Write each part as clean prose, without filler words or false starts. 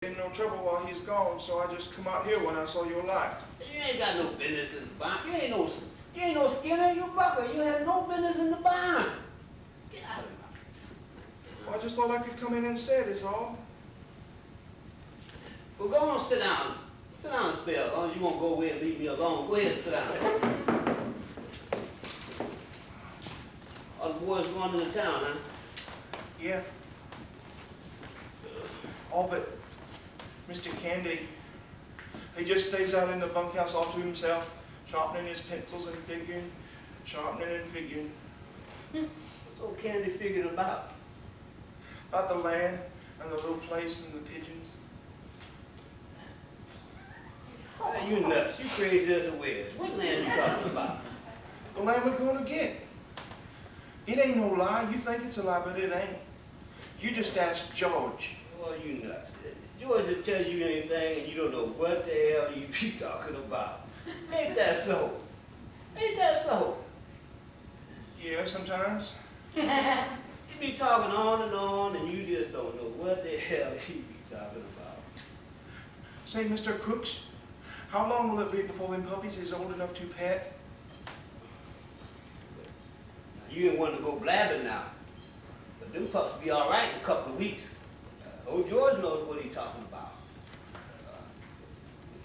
In no trouble while he's gone, so I just come out here when I saw your light. You ain't got no business in the barn. You ain't no Skinner, you Bucker. You have no business in the barn. Get out of here. Well, I just thought I could come in and say it is all. Well, go on, sit down. Sit down and spell. As long as you won't go away and leave me alone. Go ahead and sit down. All the boys going into town, huh? Yeah. All but Mr. Candy. He just stays out in the bunkhouse all to himself, sharpening his pencils and figuring, sharpening and figuring. What's old Candy figuring about? About the land and the little place and the pigeons. You nuts. You crazy as a whiz. What land you talking about? The land we're going to get. It ain't no lie. You think it's a lie, but it ain't. You just ask George. Well, you nuts. George will tell you anything and you don't know what the hell you be talking about. Ain't that so? Ain't that so? Yeah, sometimes. You be talking on and you just don't know what the hell you be talking about. Say, Mr. Crooks, how long will it be before them puppies is old enough to pet? Now, you ain't want to go blabbing now. But them pups be all right in a couple of weeks. Old George knows what he's talking about.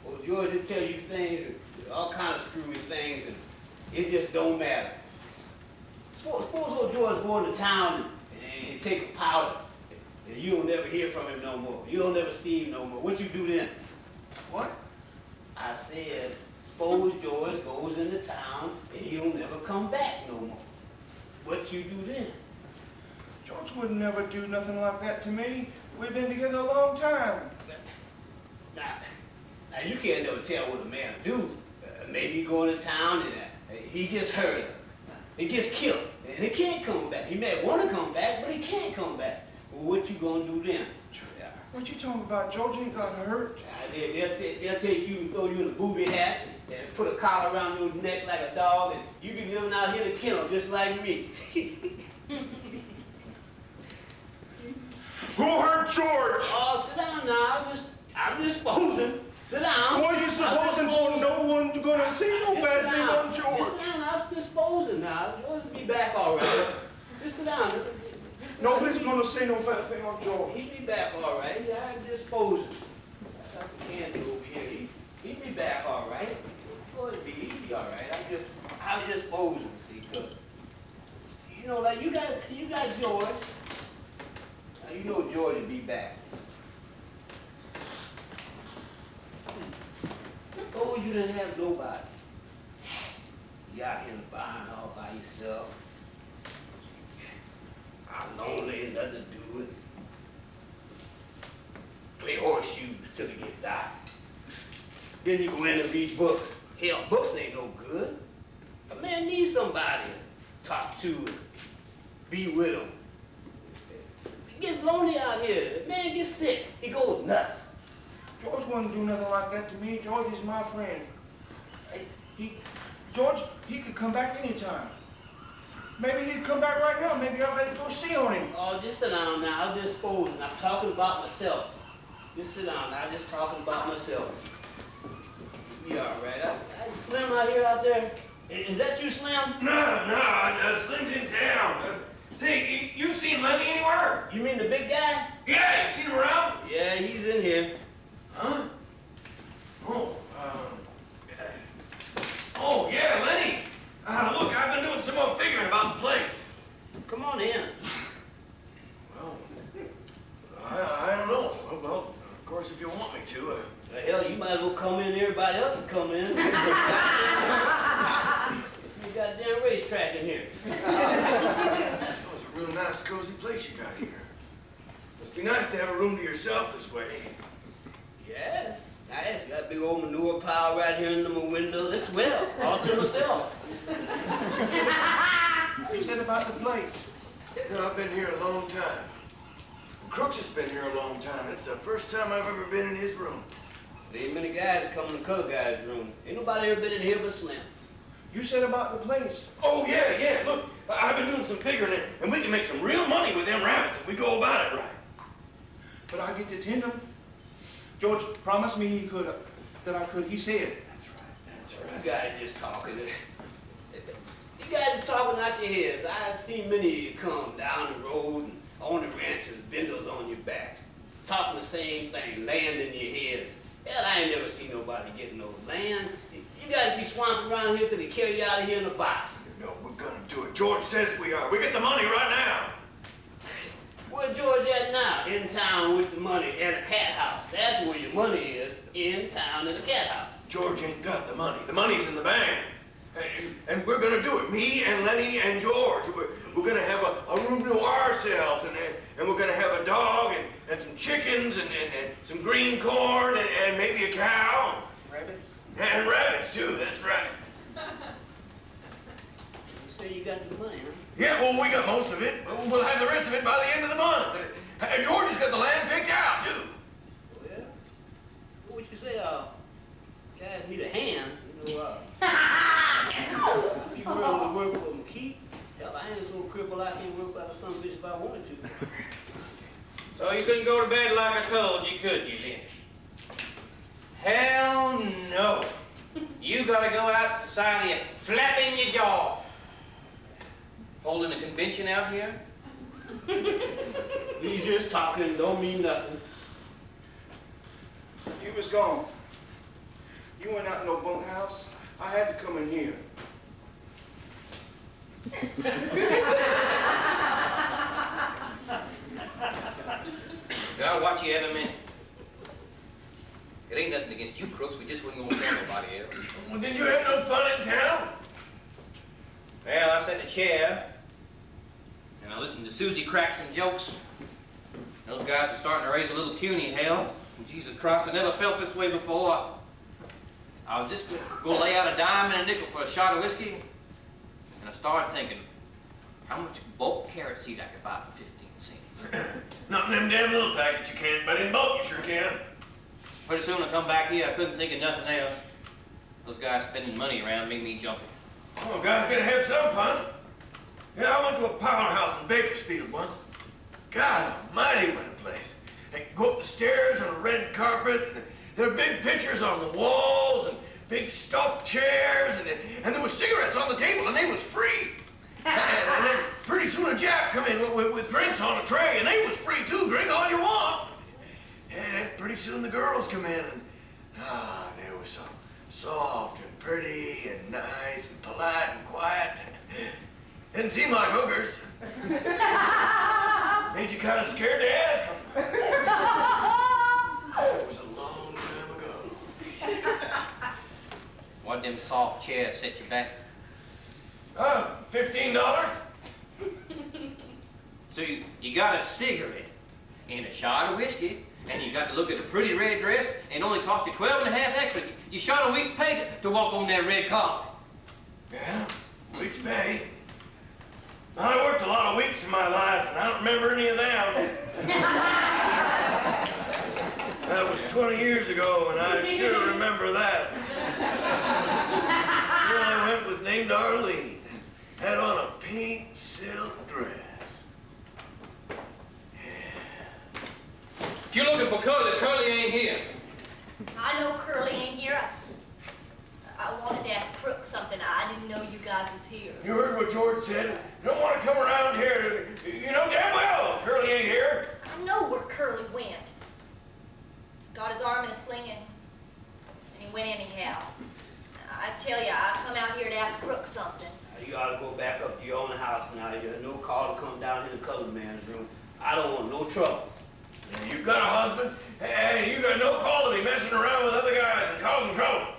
Old George will tell you things, and all kinds of screwy things, and it just don't matter. Suppose old George go into town and take a powder, and you don't never hear from him no more. You don't never see him no more. What you do then? What? I said, suppose George goes into town and he'll never come back no more. What you do then? George would never do nothing like that to me. We've been together a long time. Now you can't never tell what a man will do. Maybe he go into town and he gets hurt. He gets killed. And he can't come back. He may want to come back, but he can't come back. Well, what you gonna do then? What you talking about? George ain't got hurt. They'll take you and throw you in a booby hatch and put a collar around your neck like a dog, and you be living out here in the kennel just like me. Who hurt George? Oh, sit down now. I'm just posing. Sit down. What are you supposing for? No one's gonna see no bad thing on George. Just sit down. I'm just posing now. George will be back all right. Just sit down. Nobody's gonna say no bad thing on George. He'll be back all right. I'm just posing. That's what we can do over here. He'll be back all right. He'll be all right. I'm just posing, see, 'cause you know, like you got George. Now you know George will be back. Oh, you didn't have nobody. You out here in the barn all by yourself. I'm lonely, nothing to do with it. Play horseshoes till it gets dark. Then you go in and read books. Hell, books ain't no good. A man needs somebody to talk to and be with him. It gets lonely out here. The man gets sick. He goes nuts. George wouldn't do nothing like that to me. George is my friend. George, he could come back anytime. Maybe he'd come back right now. Maybe I better go see on him. Oh, just sit down now. I'm just posing. I'm talking about myself. Just sit down now. I'm just talking about myself. You all right? Slim out here out there? Is that you, Slim? No, Slim's in town. Say, you seen Lenny anywhere? You mean the big guy? Yeah, you seen him around? Yeah, he's in here. Huh? Oh, yeah, Lenny. Look, I've been doing some more figuring about the place. Come on in. Well, I don't know. Well, of course, if you want me to. The hell, you might as well come in. Everybody else will come in. You got a damn racetrack in here. That was a real nice, cozy place you got here. Must be nice to have a room to yourself this way. Yes. Nice. Got a big old manure pile right here in the window. This well, all to myself. What you said about the place? No, I've been here a long time. Crooks has been here a long time. It's the first time I've ever been in his room. There ain't many guys come in the color guy's room. Ain't nobody ever been in here but Slim. You said about the place. Oh, yeah. Look, I've been doing some figuring, and we can make some real money with them rabbits if we go about it right. But I get to tend them. George promised me he could, that I could. He said. That's right. You guys just talking. You guys are talking out your heads. I've seen many of you come down the road and on the ranches, bindles on your backs, talking the same thing, land in your heads. Hell, I ain't never seen nobody getting no land. You guys be swamping around here till they carry you out of here in a box. No, we're gonna do it. George says we are. We get the money right now. Where George at now? In town with the money and a cat house. That's where your money is, in town in a cat house. George ain't got the money. The money's in the bank. And we're gonna do it. Me and Lenny and George. We're gonna have a room to ourselves, and we're gonna have a dog and some chickens and some green corn and maybe a cow. Rabbits? And rabbits too, that's right. You say you got the money, huh? Yeah, well, we got most of it. We'll have the rest of it by the end of the month. And George has got the land picked out too. Well, what would you say, guys need a hand, you know, you willing to work for them, keep? Hell, I ain't so crippled I can't work by the son of a bitch if I wanted to. So you couldn't go to bed like I told you, could you, Lynn? Hell no. You gotta go out to society flapping your jaw. Holding a convention out here? He's just talking, don't mean nothing. You was gone. You went out in no bunkhouse. I had to come in here. Gotta watch you every minute. It ain't nothing against you crooks, we just wouldn't gonna tell nobody else. Well, did you have no fun in town? Well, I sat in a chair, and I listened to Susie crack some jokes. Those guys are starting to raise a little puny hell. Jesus Christ, I never felt this way before. I was just gonna lay out a dime and a nickel for a shot of whiskey, and I started thinking, how much bulk carrot seed I could buy for 15 cents. Not in them damn little packets you can, but in bulk you sure can. Pretty soon I come back here, I couldn't think of nothing else. Those guys spending money around made me jumpy. Oh, guys gotta have some fun. Yeah, I went to a powerhouse in Bakersfield once. God almighty, what a place. They go up the stairs on a red carpet, and there are big pictures on the walls, and big stuffed chairs, and there was cigarettes on the table, and they was free. And then pretty soon a Jap come in with drinks on a tray, and they was free too, drink all you want. And pretty soon the girls come in, and they were so soft and pretty and nice and polite and quiet. Didn't seem like hookers. Made you kind of scared to ask them. It was a long time ago. Why'd them soft chairs set you back? $15. So you got a cigarette and a shot of whiskey, and you got to look at a pretty red dress, and it only cost you 12 and a half extra. You shot a week's pay to walk on that red carpet. Yeah, week's pay. Well, I worked a lot of weeks in my life, and I don't remember any of them. That was 20 years ago, and I sure remember that. Well, I went with named Arlene. Had on a pink silk dress. If you're looking for Curly, Curly ain't here. I know Curly ain't here. I wanted to ask Crook something. I didn't know you guys was here. You heard what George said? You don't want to come around here. You know damn well Curly ain't here. I know where Curly went. Got his arm in a sling and he went anyhow. I tell you, I come out here to ask Crook something. You ought to go back up to your own house now. There's no call to come down here to the colored man's room. I don't want no trouble. You got a husband, and you got no call to be messing around with other guys and causing trouble.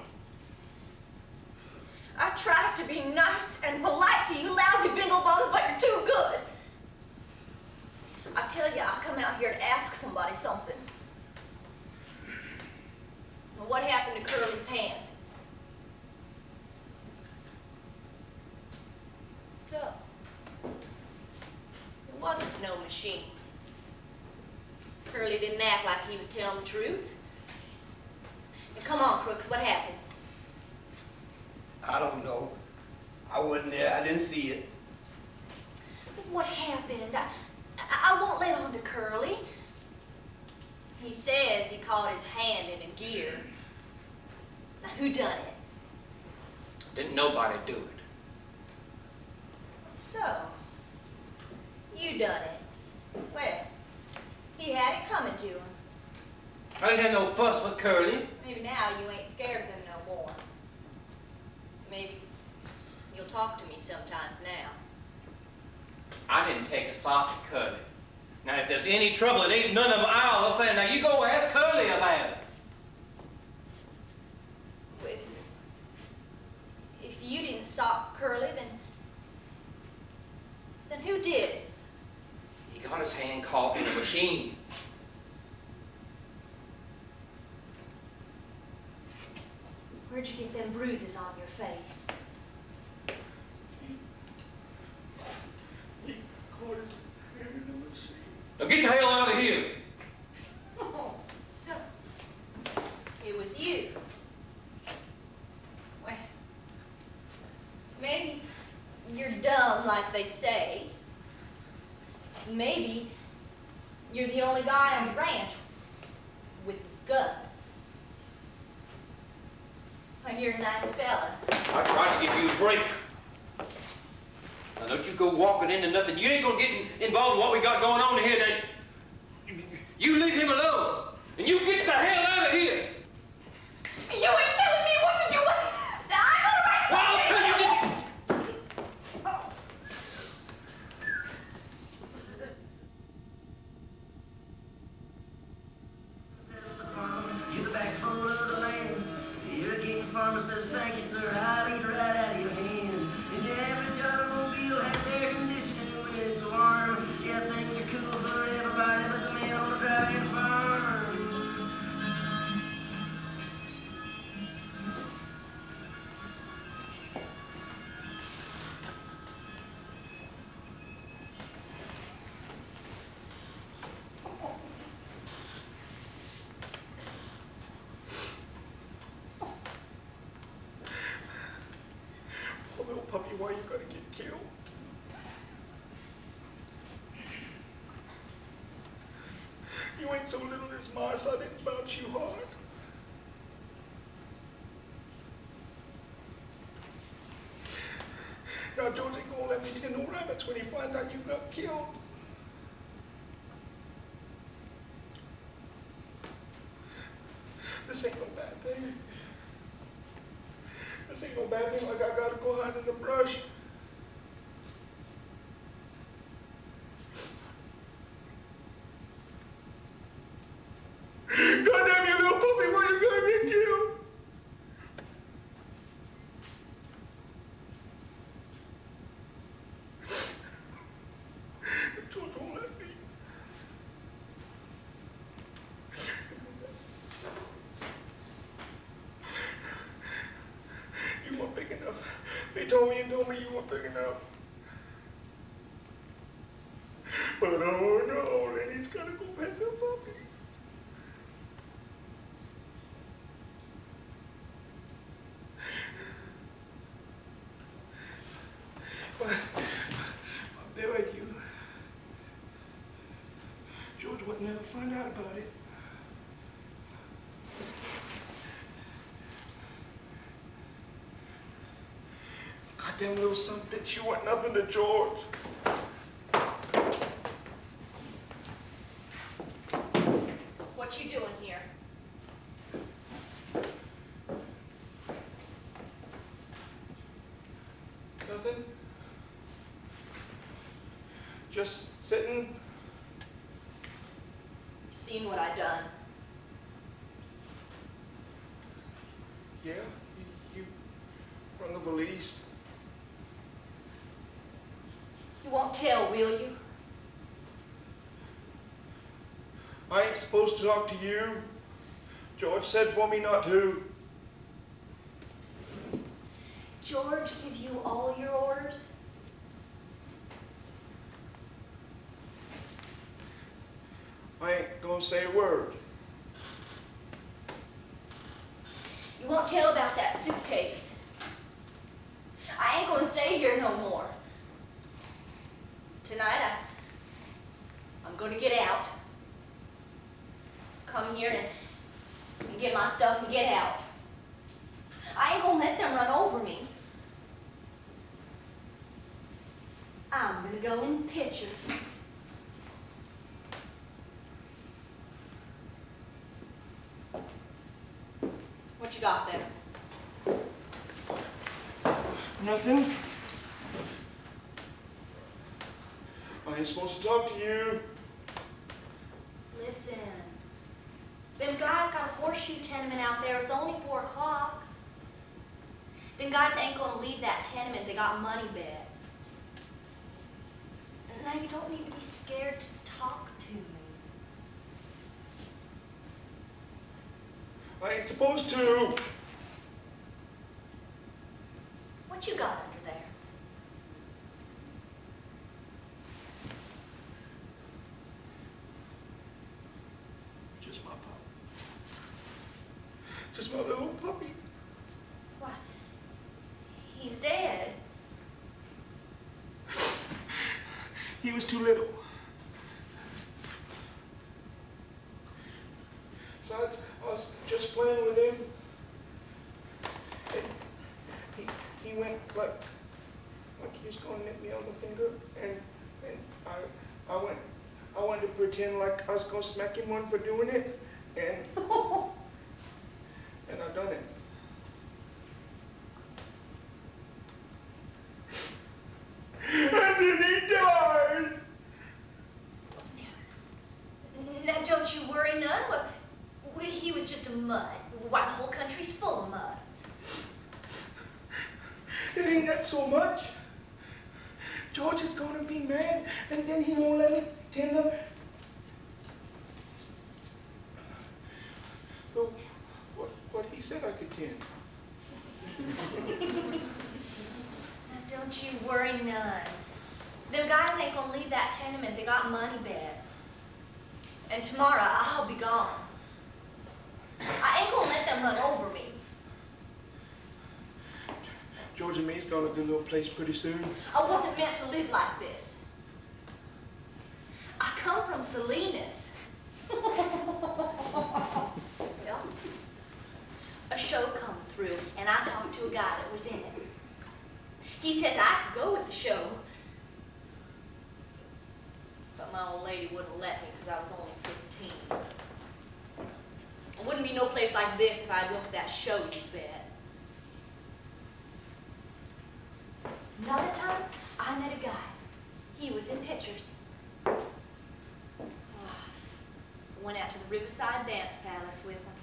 I tried to be nice and polite to you lousy bingle bums, but you're too good. I tell you, I come out here to ask somebody something. Well, what happened to Curly's hand? So, it wasn't no machine. Curly didn't act like he was telling the truth. And come on, Crooks, what happened? I don't know. I wasn't there. I didn't see it. What happened? I won't let on to Curly. He says he caught his hand in a gear. Now, who done it? Didn't nobody do it. So, you done it. Well, he had it coming to him. I didn't have no fuss with Curly. Maybe now you ain't scared of him no more. Maybe you'll talk to me sometimes now. I didn't take a sock at Curly. Now, if there's any trouble, it ain't none of our affair. Now, you go ask Curly about it. If you didn't sock Curly, then who did? He got his hand caught in a machine. Where'd you get them bruises on your face? He caught his hand in the machine. Now, get the hell out of here. Oh, so it was you. Well, maybe you're dumb like they say. Maybe you're the only guy on the ranch with guns. Well, you're a nice fella. I tried to give you a break. Now, don't you go walking into nothing. You ain't gonna get involved in what we got going on here. Now, you leave him alone, and you get the hell out of here. You ain't telling me what to do. I got a right to Well, I'll tell you this. You're the backbone of the land. The irrigating farmer says thank you, sir. I'll eat right out of your hand. And your average automobile has air conditioning when it's warm. Yeah, things are cool for everybody but the man on the dry-land farm. Poor little puppy, why you gotta get killed? You ain't so little as mice, I didn't bounce you hard. Now, George ain't gonna let me tend no rabbits when he finds out you got killed. This ain't no bad thing. This ain't no bad thing like I gotta go hide in the brush. Goddamn you little puppy, why you gonna get killed? George won't let me. You weren't big enough. They told me you weren't big enough. But oh no, then he's gotta go pet the puppy. But I beg you, George would never find out about it. Goddamn little son of a bitch, you weren't nothing to George. What you doing here? Nothing. Just sitting. Seen what I done? Yeah, you run the police. You won't tell, will you? I ain't supposed to talk to you. George said for me not to. George give you all your orders? I ain't gonna say a word. You won't tell about that suitcase. I ain't gonna stay here no more. Tonight, I'm gonna get out. come here and get my stuff and get out. I ain't gonna let them run over me. I'm gonna go in pictures. What you got there? Nothing. I ain't supposed to talk to you. Listen. Them guys got a horseshoe tenement out there. It's only 4 o'clock. Them guys ain't gonna leave that tenement. They got money bet. Now you don't need to be scared to talk to me. I ain't supposed to. What you got under there? Just my pup. Just my little puppy. Why, he's dead. He was too little. Besides, I was just playing with him. And he went like he was going to nip me on the finger, and I went to pretend like I was going to smack him one for doing it, and I done it. And then he died. Now don't you worry none. He was just a mud. Why, the whole country's full of muds. It ain't that so much. George is gonna be mad, and then he won't let me tend him. So, what he said I could tend. Now don't you worry none. Them guys ain't gonna leave that tenement. They got money bet. And tomorrow I'll be gone. I ain't gonna let them run over me. George and me's gonna do a little place pretty soon. I wasn't meant to live like this. I come from Salinas. Well, a show come through, and I talked to a guy that was in it. He says I could go with the show, but my old lady wouldn't let me because I was only 15. There wouldn't be no place like this if I'd went with that show, you bet. Another time, I met a guy. He was in pictures. I went out to the Riverside Dance Palace with him.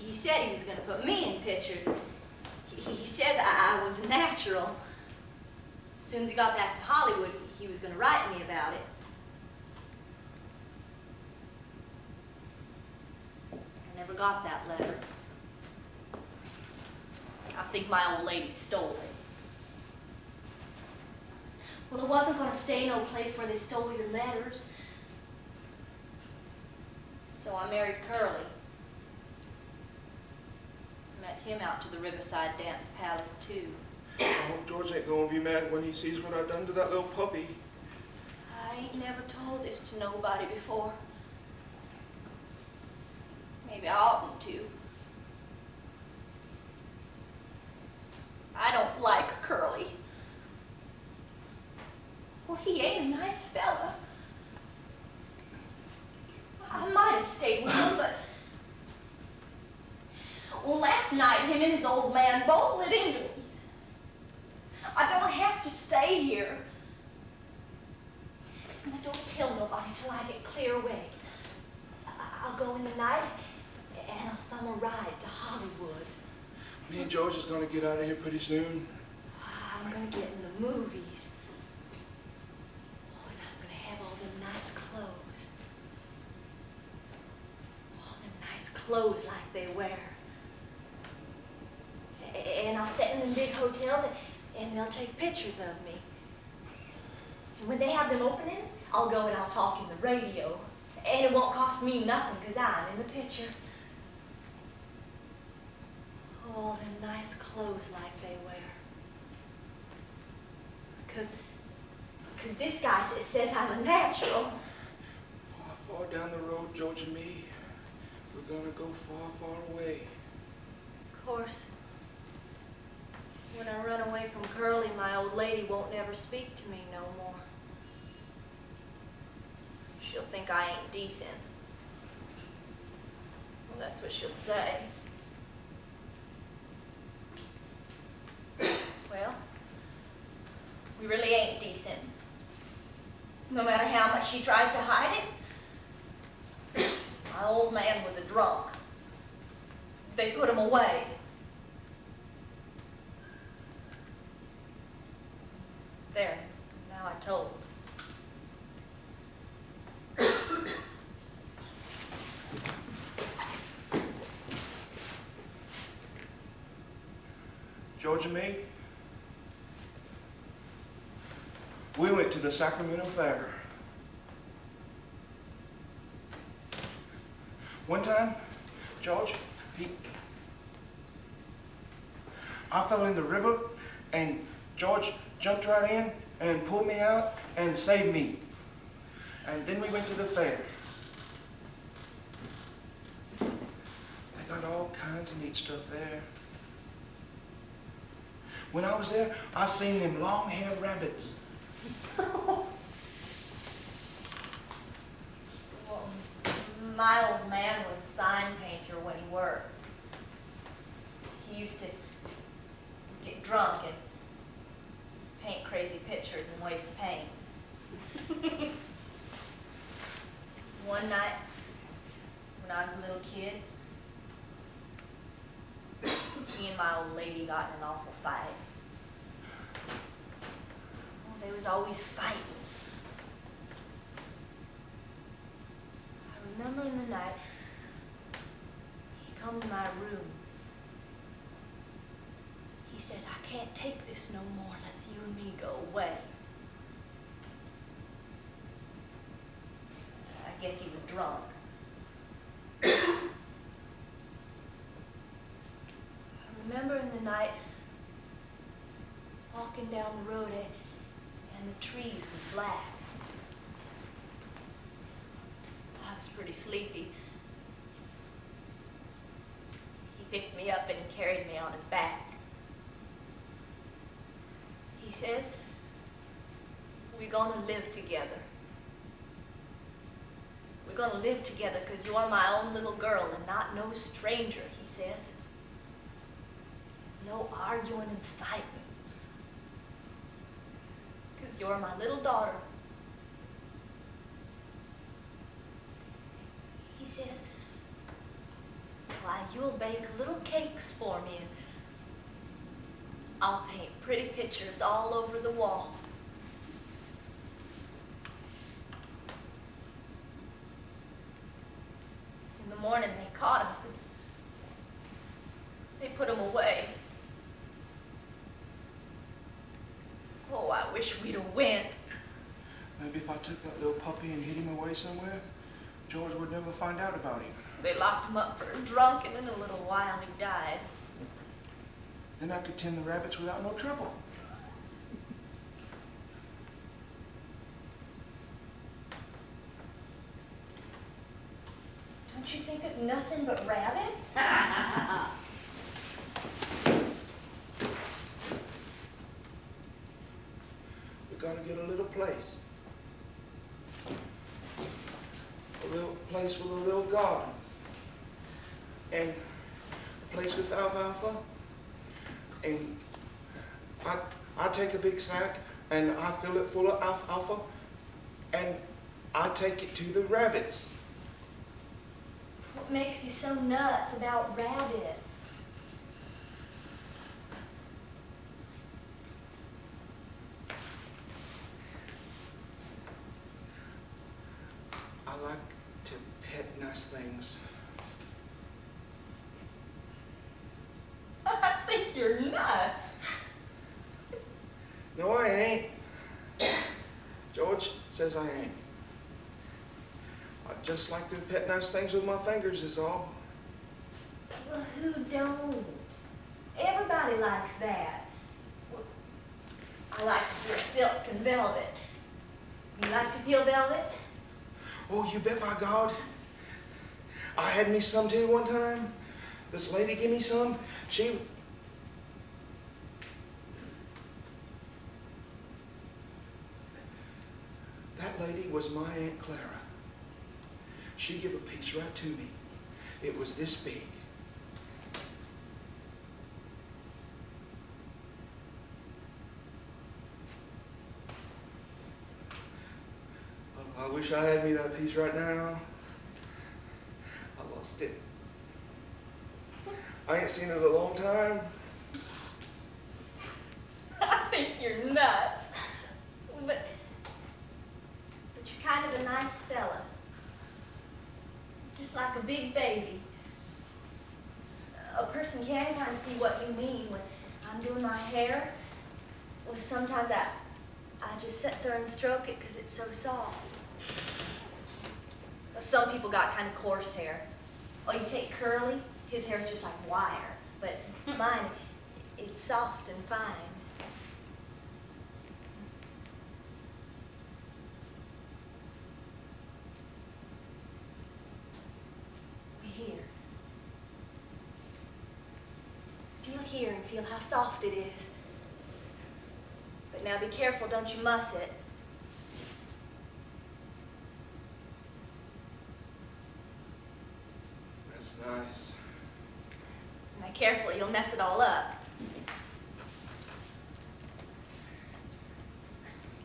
He said he was going to put me in pictures. He says I was a natural. As soon as he got back to Hollywood, he was going to write me about it. I never got that letter. I think my old lady stole it. Well, it wasn't going to stay no place where they stole your letters. So I married Curly. Met him out to the Riverside Dance Palace, too. I hope George ain't gonna be mad when he sees what I done to that little puppy. I ain't never told this to nobody before. Maybe I oughtn't to. I don't like Curly. Well, he ain't a nice fella. I might have stayed with him, but... Well, last night, him and his old man both lit into me. I don't have to stay here. And I don't tell nobody till I get clear away. I'll go in the night, and I'll thumb a ride to Hollywood. Me and George is gonna get out of here pretty soon. I'm gonna get in the movies. Oh, and I'm gonna have all them nice clothes. All them nice clothes like they wear. And I'll sit in them big hotels, and they'll take pictures of me. And when they have them openings, I'll go and I'll talk in the radio. And it won't cost me nothing, because I'm in the picture. All them nice clothes like they wear. Because this guy says I'm a natural. I Far down the road, George and me, we're gonna go far, far away. Of course, when I run away from Curly, my old lady won't never speak to me no more. She'll think I ain't decent. Well, that's what she'll say. Well, we really ain't decent. No matter how much she tries to hide it. My old man was a drunk. They put him away. There, now I told. George and me, we went to the Sacramento Fair. One time, George, I fell in the river, and George jumped right in and pulled me out and saved me. And then we went to the fair. They got all kinds of neat stuff there. When I was there, I seen them long-haired rabbits. Well, my old man was a sign painter when he worked. He used to get drunk and paint crazy pictures and waste paint. One night, when I was a little kid, he and my old lady got in an awful fight. Oh, they was always fighting. I remember in the night, he come to my room. He says, I can't take this no more. Let's you and me go away. I guess he was drunk. I remember in the night, walking down the road, and the trees was black. I was pretty sleepy. He picked me up and carried me on his back. He says, we're gonna live together. We're gonna live together because you're my own little girl and not no stranger, he says. No arguing and fighting. Because you're my little daughter. He says, why, you'll bake little cakes for me and I'll paint pretty pictures all over the wall. In the morning they caught us and they put him away. Oh, I wish we'd have went. Maybe if I took that little puppy and hid him away somewhere, George would never find out about him. They locked him up for drunk, and in a little while he died. Then I could tend the rabbits without no trouble. Don't you think of nothing but rabbits? We're gonna get a little place. A little place with a little garden. And a place with alfalfa. And I take a big sack and I fill it full of alfalfa and I take it to the rabbits. What makes you so nuts about rabbits? I like to pet nice things. I think you're nuts. No, I ain't. George says I ain't. I just like to pet nice things with my fingers is all. Well, who don't? Everybody likes that. Well, I like to feel silk and velvet. You like to feel velvet? Oh, you bet by God. I had me some too one time. This lady gave me some. That lady was my Aunt Clara. She gave a piece right to me. It was this big. I wish I had me that piece right now. I lost it. I ain't seen it in a long time. I think you're nuts. But you're kind of a nice fella. Just like a big baby. A person can kind of see what you mean when I'm doing my hair. Well, sometimes I just sit there and stroke it because it's so soft. Well, some people got kind of coarse hair. Oh, you take Curly, his hair's just like wire. But mine, it's soft and fine. Here. Feel here and feel how soft it is. But now be careful, don't you muss it. That's nice. Now careful, you'll mess it all up.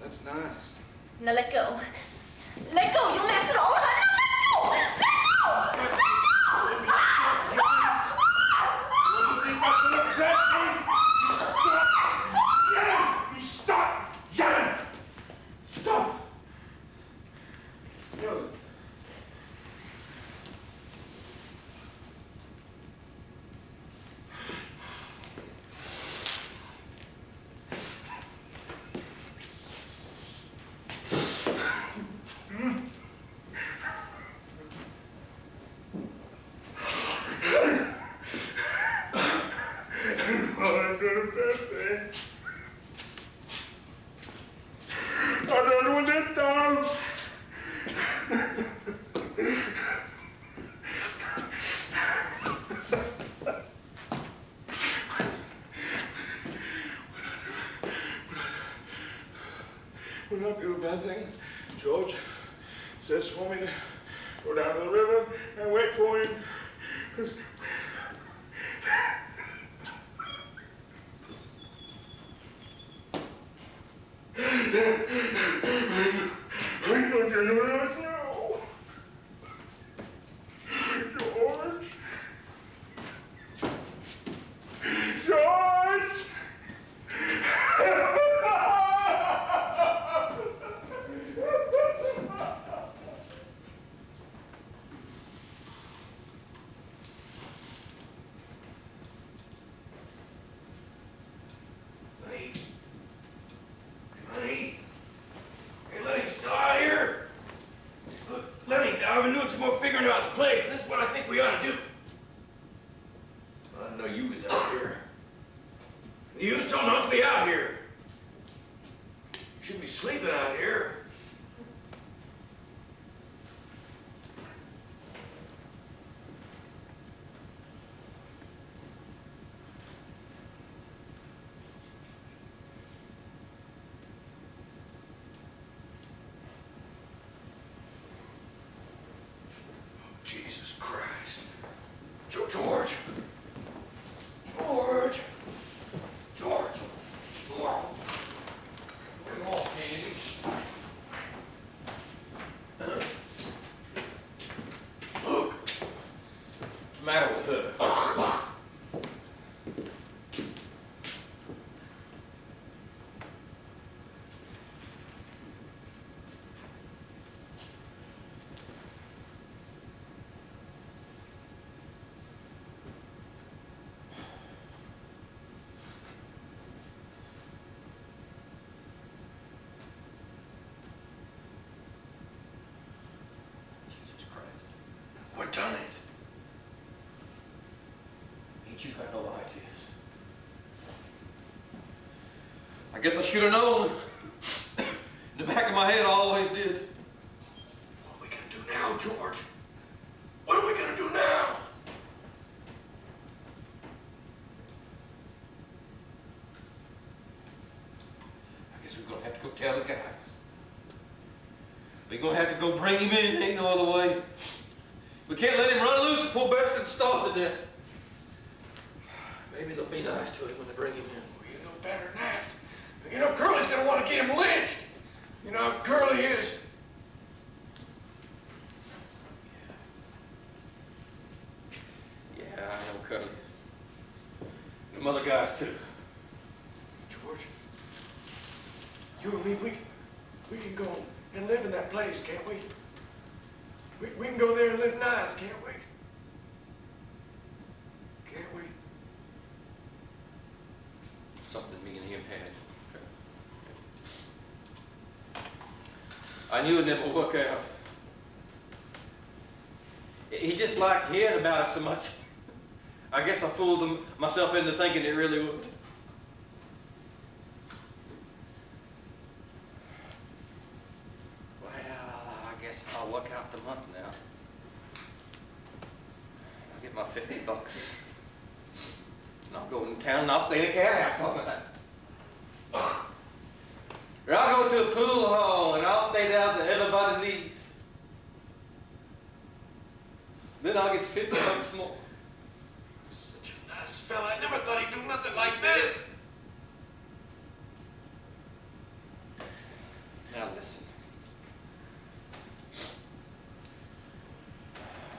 That's nice. Now let go. Let go, you'll mess it all up. No, let go! Let go! You stop yelling! Stop! Yelling. When I do a bad thing, George says for me to go down to the river and wait for him. 'Cause don't you know that now? George? George! I've been doing some more figuring out the place. This is what I think we ought to do. I didn't know you was out here. You was told not to be out here. You shouldn't be sleeping out here. Jesus Christ. George. George. George. Come on, Candy. Look. What's the matter with her? What done it? Ain't you got no ideas? I guess I should have known. In the back of my head, I always did. What we can do? George. What are we gonna do now? I guess we're gonna have to go tell the guys. We're gonna have to go bring him in. Ain't no other way. We can't let him run loose and poor bastard starve to death. Maybe they'll be nice to him when they bring him in. Well, you know better than that. You know, Curly's gonna want to get him lynched. You know how Curly is. Yeah, I know Curly. Them other guys too. George, you and me, we can go and live in that place, can't we? We can go there and live nice, can't we? Can't we? Something me and him had. I knew it'd never work out. He just liked hearing about it so much. I guess I fooled myself into thinking it really would. Well, I guess I'll work out the month now. I'll get my $50. And I'll go in town and I'll stay in a cat house all night. Or I'll go to a pool hall and I'll stay down till everybody leaves. Then I'll get $50 more. Such a nice fella. I never thought he'd do nothing like this. Now listen.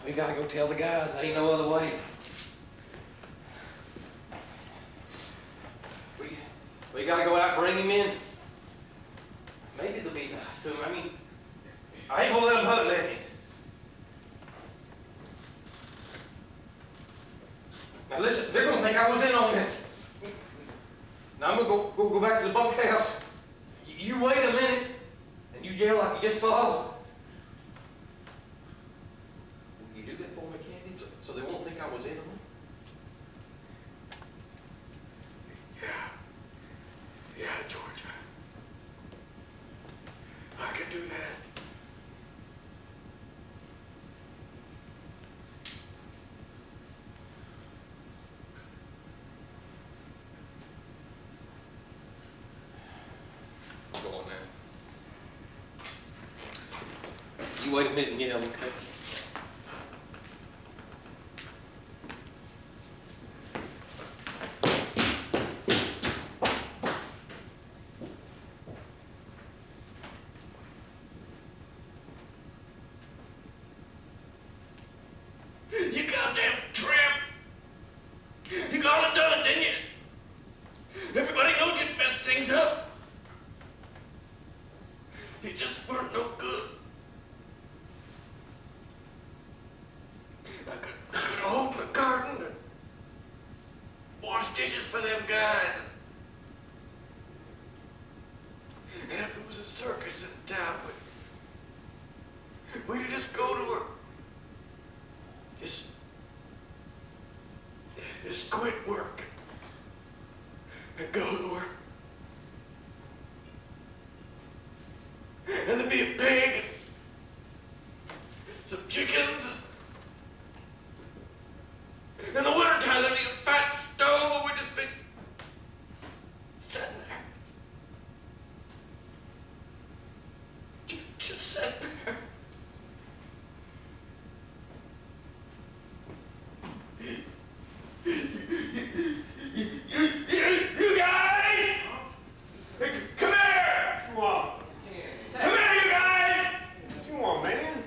We gotta go tell the guys. There ain't no other way. We gotta go out and bring him in. Maybe they'll be nice to him. I mean, I ain't gonna let them hurt Lenny. Now listen, they're gonna think I was in on this. Now I'm gonna go back to the bunkhouse. You wait a minute, and you yell like you just saw. Will you do that for me, Candy, so they won't think I was in on it? Yeah, George. I can do that. I'm going now. You wait a minute and yell, okay? You goddamn tramp! You gone and done it, didn't you? Everybody knows you'd mess things up. You just weren't no good. I could have hold the garden and wash dishes for them guys. And if there was a circus in town, we'd just go to her. Just quit work and go to her. And there'd be a pig and some chickens. In the wintertime, there'd be a fat stove and we'd just be sitting there. Just sit there. You guys! Hey, come here! What? Come here, you guys! What you want, man?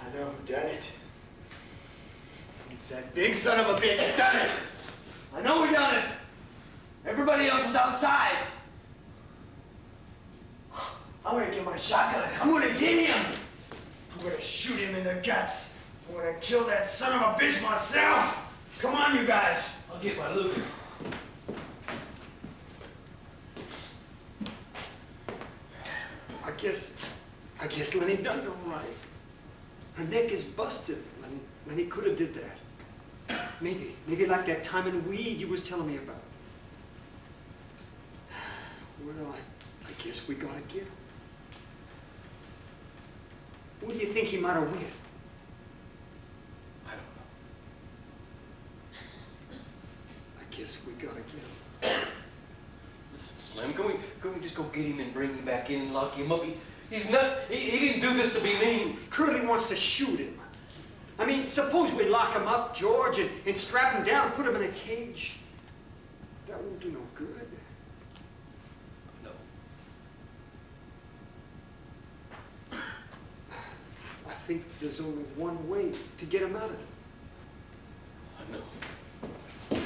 I know who done it. It's that big son of a bitch that done it. I know we done it. Everybody else was outside. I'm gonna get my shotgun. I'm gonna get him. I'm gonna shoot him in the guts. I'm gonna kill that son of a bitch myself. Come on, you guys. I'll get my Luger. I guess Lenny done it all right. Her neck is busted. Lenny could have did that. Maybe like that time in weed you was telling me about. Well, I guess we gotta get him. What do you think he might have went? I don't know. I guess we gotta get him. Listen, Slim, can we just go get him and bring him back in and lock him up? He's nuts. He didn't do this to be mean. Curly wants to shoot him. I mean, suppose we lock him up, George, and strap him down, put him in a cage. That won't do no good. No. I think there's only one way to get him out of it. I know.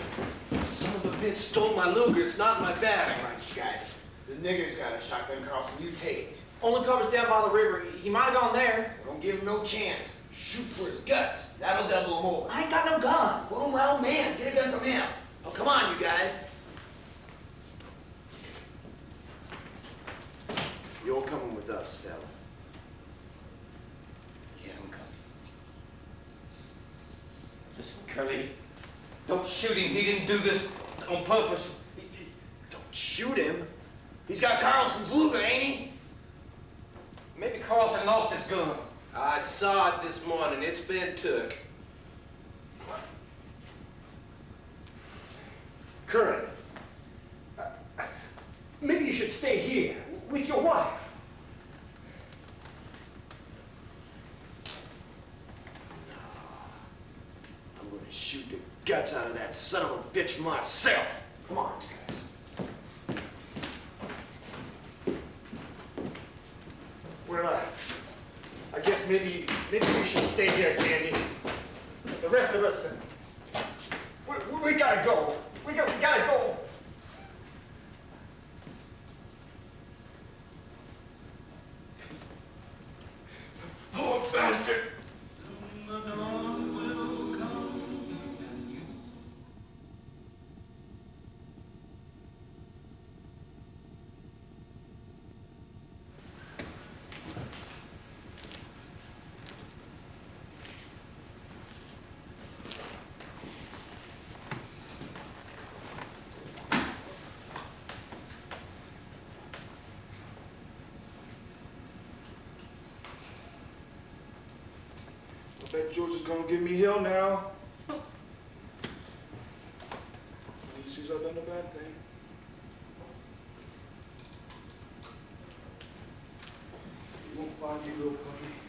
The son of a bitch stole my Luger. It's not in my bag. All right, you guys. The nigger's got a shotgun, Carlson. You take it. Only covers down by the river. He might have gone there. Don't give him no chance. Shoot for his guts. That'll double him over. I ain't got no gun. Go to my old man. Get a gun from him. Oh, come on, you guys. You're coming with us, fella. Yeah, I'm coming. Listen, Curly, don't shoot him. He didn't do this on purpose. Don't shoot him. He's got Carlson's Luger, ain't he? Maybe Carlson lost his gun. I saw it this morning. It's been took. Curly, maybe you should stay here with your wife. I'm gonna shoot the guts out of that son of a bitch myself. Come on, you guys. Well, I guess maybe we should stay here, Candy. The rest of us, we gotta go. We gotta go. Poor bastard. I bet George is gonna give me hell now. He sees I've done a bad thing. He won't find me, little puppy.